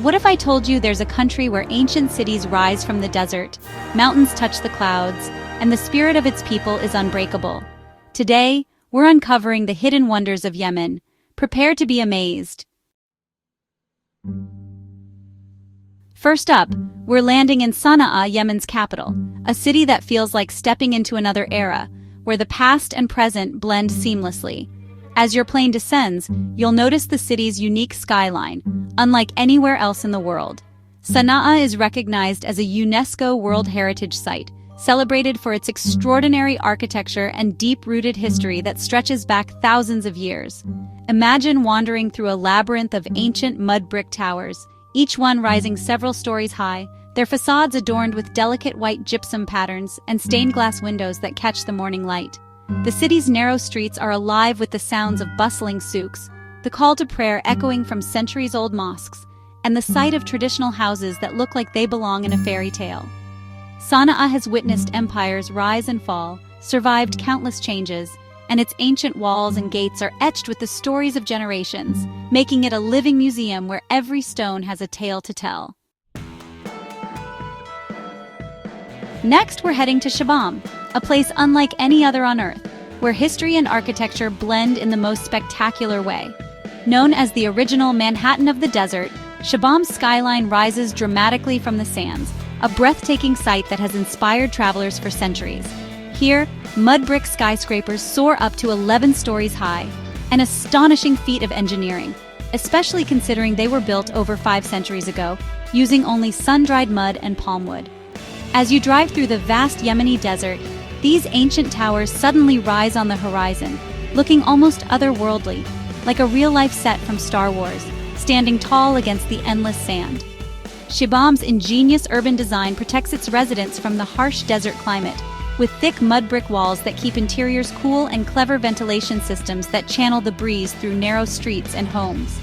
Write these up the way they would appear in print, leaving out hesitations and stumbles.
What if I told you there's a country where ancient cities rise from the desert, mountains touch the clouds, and the spirit of its people is unbreakable? Today, we're uncovering the hidden wonders of Yemen. Prepare to be amazed. First up, we're landing in Sana'a, Yemen's capital, a city that feels like stepping into another era, where the past and present blend seamlessly. As your plane descends, you'll notice the city's unique skyline, unlike anywhere else in the world. Sana'a is recognized as a UNESCO World Heritage Site, celebrated for its extraordinary architecture and deep-rooted history that stretches back thousands of years. Imagine wandering through a labyrinth of ancient mud brick towers, each one rising several stories high, their facades adorned with delicate white gypsum patterns and stained glass windows that catch the morning light. The city's narrow streets are alive with the sounds of bustling souks, the call to prayer echoing from centuries-old mosques, and the sight of traditional houses that look like they belong in a fairy tale. Sana'a has witnessed empires rise and fall, survived countless changes, and its ancient walls and gates are etched with the stories of generations, making it a living museum where every stone has a tale to tell. Next, we're heading to Shibam, a place unlike any other on Earth, where history and architecture blend in the most spectacular way. Known as the original Manhattan of the desert, Shibam's skyline rises dramatically from the sands, a breathtaking sight that has inspired travelers for centuries. Here, mud brick skyscrapers soar up to 11 stories high, an astonishing feat of engineering, especially considering they were built over 5 centuries ago, using only sun-dried mud and palm wood. As you drive through the vast Yemeni desert, these ancient towers suddenly rise on the horizon, looking almost otherworldly, like a real-life set from Star Wars, standing tall against the endless sand. Shibam's ingenious urban design protects its residents from the harsh desert climate, with thick mud brick walls that keep interiors cool and clever ventilation systems that channel the breeze through narrow streets and homes.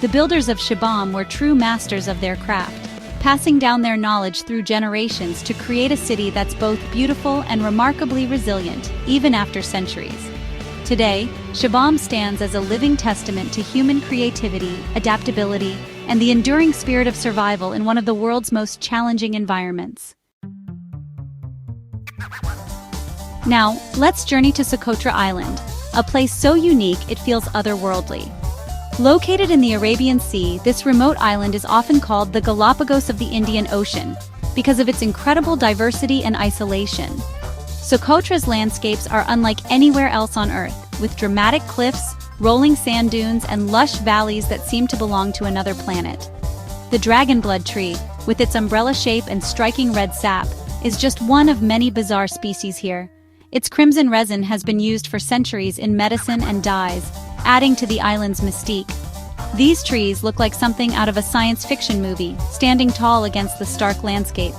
The builders of Shibam were true masters of their craft, passing down their knowledge through generations to create a city that's both beautiful and remarkably resilient, even after centuries. Today, Shibam stands as a living testament to human creativity, adaptability, and the enduring spirit of survival in one of the world's most challenging environments. Now, let's journey to Socotra Island, a place so unique it feels otherworldly. Located in the Arabian Sea, this remote island is often called the Galapagos of the Indian Ocean because of its incredible diversity and isolation. Socotra's landscapes are unlike anywhere else on Earth, with dramatic cliffs, rolling sand dunes, and lush valleys that seem to belong to another planet. The dragonblood tree, with its umbrella shape and striking red sap, is just one of many bizarre species here. Its crimson resin has been used for centuries in medicine and dyes, adding to the island's mystique. These trees look like something out of a science fiction movie, standing tall against the stark landscape.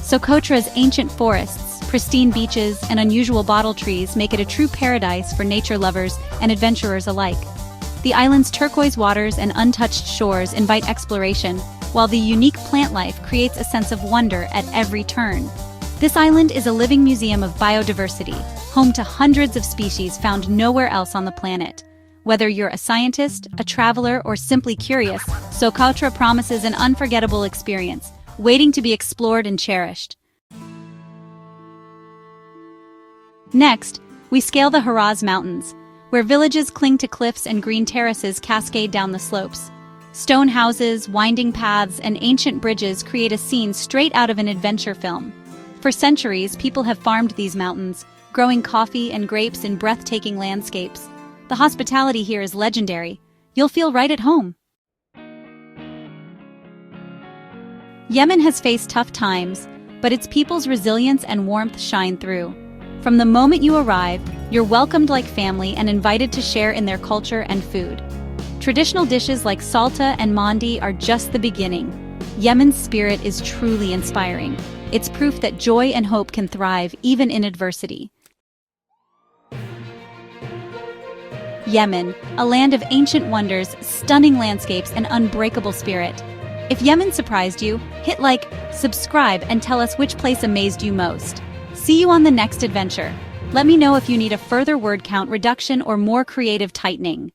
Socotra's ancient forests, pristine beaches, and unusual bottle trees make it a true paradise for nature lovers and adventurers alike. The island's turquoise waters and untouched shores invite exploration, while the unique plant life creates a sense of wonder at every turn. This island is a living museum of biodiversity, home to hundreds of species found nowhere else on the planet. Whether you're a scientist, a traveler, or simply curious, Socotra promises an unforgettable experience, waiting to be explored and cherished. Next, we scale the Haraz Mountains, where villages cling to cliffs and green terraces cascade down the slopes. Stone houses, winding paths, and ancient bridges create a scene straight out of an adventure film. For centuries, people have farmed these mountains, growing coffee and grapes in breathtaking landscapes. The hospitality here is legendary. You'll feel right at home. Yemen has faced tough times, but its people's resilience and warmth shine through. From the moment you arrive, you're welcomed like family and invited to share in their culture and food. Traditional dishes like salta and mandi are just the beginning. Yemen's spirit is truly inspiring. It's proof that joy and hope can thrive even in adversity. Yemen, a land of ancient wonders, stunning landscapes, and unbreakable spirit. If Yemen surprised you, hit like, subscribe, and tell us which place amazed you most. See you on the next adventure. Let me know if you need a further word count reduction or more creative tightening.